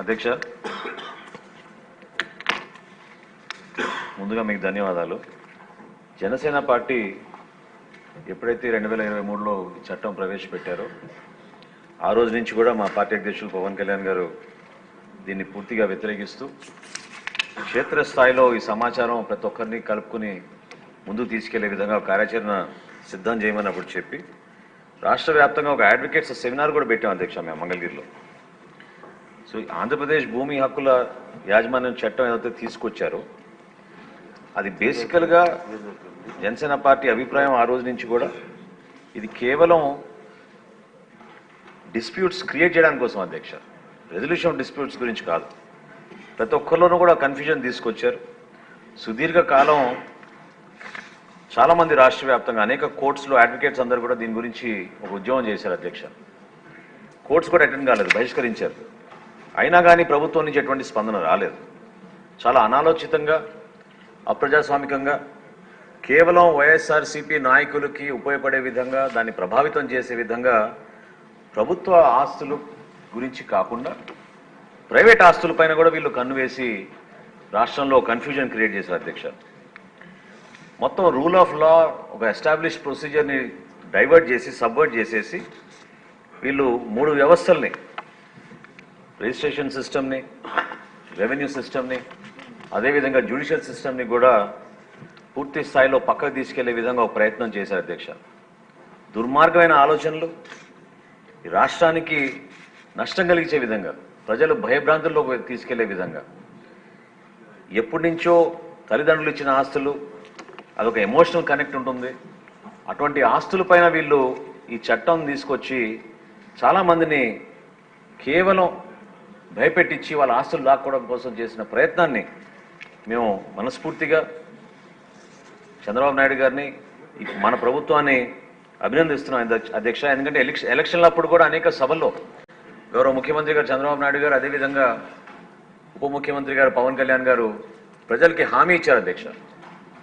అధ్యక్ష, ముందుగా మీకు ధన్యవాదాలు. జనసేన పార్టీ ఎప్పుడైతే 2023లో ఈ చట్టం ప్రవేశపెట్టారో ఆ రోజు నుంచి కూడా మా పార్టీ అధ్యక్షులు పవన్ కళ్యాణ్ గారు దీన్ని పూర్తిగా వ్యతిరేకిస్తూ క్షేత్రస్థాయిలో ఈ సమాచారం ప్రతి ఒక్కరిని కలుపుకుని ముందుకు తీసుకెళ్లే విధంగా కార్యాచరణ సిద్ధం చేయమన్నప్పుడు చెప్పి రాష్ట్ర వ్యాప్తంగా ఒక అడ్వకేట్స్ సెమినార్ కూడా పెట్టాం అధ్యక్ష మేము మంగళగిరిలో. సో ఆంధ్రప్రదేశ్ భూమి హక్కుల యాజమాన్యం చట్టం ఏదైతే తీసుకొచ్చారో అది బేసికల్గా జనసేన పార్టీ అభిప్రాయం ఆ రోజు నుంచి కూడా ఇది కేవలం డిస్ప్యూట్స్ క్రియేట్ చేయడానికి కోసం అధ్యక్ష, రెజల్యూషన్ ఆఫ్ డిస్ప్యూట్స్ గురించి కాదు. ప్రతి ఒక్కరిలోనూ కూడా కన్ఫ్యూజన్ తీసుకొచ్చారు. సుదీర్ఘకాలం చాలామంది రాష్ట్ర వ్యాప్తంగా అనేక కోర్ట్స్లో అడ్వకేట్స్ అందరూ కూడా దీని గురించి ఒక ఉద్యమం చేశారు అధ్యక్ష. కోర్ట్స్ కూడా అటెండ్ కాలేదు, బహిష్కరించారు. అయినా కానీ ప్రభుత్వం నుంచి ఎటువంటి స్పందన రాలేదు. చాలా అనాలోచితంగా అప్రజాస్వామికంగా కేవలం వైఎస్ఆర్సీపీ నాయకులకి ఉపయోగపడే విధంగా దాన్ని ప్రభావితం చేసే విధంగా ప్రభుత్వ ఆస్తులు గురించి కాకుండా ప్రైవేట్ ఆస్తులపైన కూడా వీళ్ళు కన్ను వేసి రాష్ట్రంలో కన్ఫ్యూజన్ క్రియేట్ చేశారు అధ్యక్ష. మొత్తం రూల్ ఆఫ్ లా ఒక ఎస్టాబ్లిష్ ప్రొసీజర్ని డైవర్ట్ చేసి సబ్వర్ట్ చేసేసి వీళ్ళు 3 వ్యవస్థల్ని, రిజిస్ట్రేషన్ సిస్టమ్ని, రెవెన్యూ సిస్టమ్ని, అదేవిధంగా జ్యుడిషియల్ సిస్టమ్ని కూడా పూర్తి స్థాయిలో పక్కకు తీసుకెళ్లే విధంగా ఒక ప్రయత్నం చేశారు అధ్యక్ష. దుర్మార్గమైన ఆలోచనలు ఈ రాష్ట్రానికి నష్టం కలిగించే విధంగా, ప్రజలు భయభ్రాంతుల్లోకి తీసుకెళ్లే విధంగా, ఎప్పటి నుంచో తల్లిదండ్రులు ఇచ్చిన ఆస్తులు అదొక ఎమోషనల్ కనెక్ట్ ఉంటుంది. అటువంటి ఆస్తులపైన వీళ్ళు ఈ చట్టం తీసుకొచ్చి చాలామందిని కేవలం భయపెట్టించి వాళ్ళ ఆస్తులు లాక్కోవడం కోసం చేసిన ప్రయత్నాన్ని మేము మనస్ఫూర్తిగా చంద్రబాబు నాయుడు గారిని, మన ప్రభుత్వాన్ని అభినందిస్తున్నాం అధ్యక్ష. ఎందుకంటే ఎలక్షన్లప్పుడు కూడా అనేక సభల్లో గౌరవ ముఖ్యమంత్రి గారు చంద్రబాబు నాయుడు గారు, అదేవిధంగా ఉప ముఖ్యమంత్రి గారు పవన్ కళ్యాణ్ గారు ప్రజలకి హామీ ఇచ్చారు అధ్యక్ష.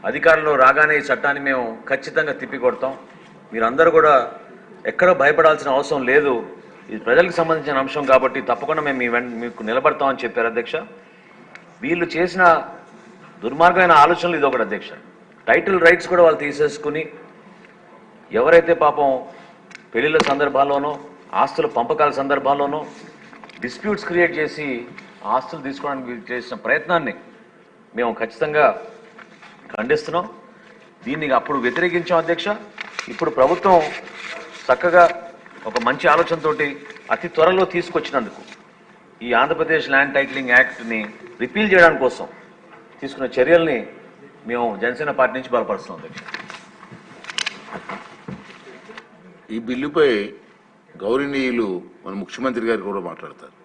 అధికారంలో రాగానే ఈ చట్టాన్ని మేము ఖచ్చితంగా తిప్పికొడతాం, మీరందరూ కూడా ఎక్కడో భయపడాల్సిన అవసరం లేదు, ఇది ప్రజలకు సంబంధించిన అంశం కాబట్టి తప్పకుండా మేము మీకు నిలబడతామని చెప్పారు అధ్యక్ష. వీళ్ళు చేసిన దుర్మార్గమైన ఆలోచనలు ఇది ఒకటి అధ్యక్ష. టైటిల్ రైట్స్ కూడా వాళ్ళు తీసేసుకుని ఎవరైతే పాపం పెళ్లిళ్ళ సందర్భాల్లోనో ఆస్తుల పంపకాల సందర్భాల్లోనో డిస్ప్యూట్స్ క్రియేట్ చేసి ఆస్తులు తీసుకోవడానికి చేసిన ప్రయత్నాన్ని మేము ఖచ్చితంగా ఖండిస్తున్నాం. దీన్ని అప్పుడు వ్యతిరేకించాం అధ్యక్ష. ఇప్పుడు ప్రభుత్వం చక్కగా ఒక మంచి ఆలోచనతోటి అతి త్వరలో తీసుకొచ్చినందుకు ఈ ఆంధ్రప్రదేశ్ ల్యాండ్ టైటిలింగ్ యాక్ట్ని రిపీల్ చేయడానికి కోసం తీసుకున్న చర్యల్ని మేము జనసేన పార్టీ నుంచి బలపరుస్తున్నాం అధ్యక్ష. ఈ బిల్లుపై గౌరవనీయులు మన ముఖ్యమంత్రి గారు కూడా మాట్లాడతారు.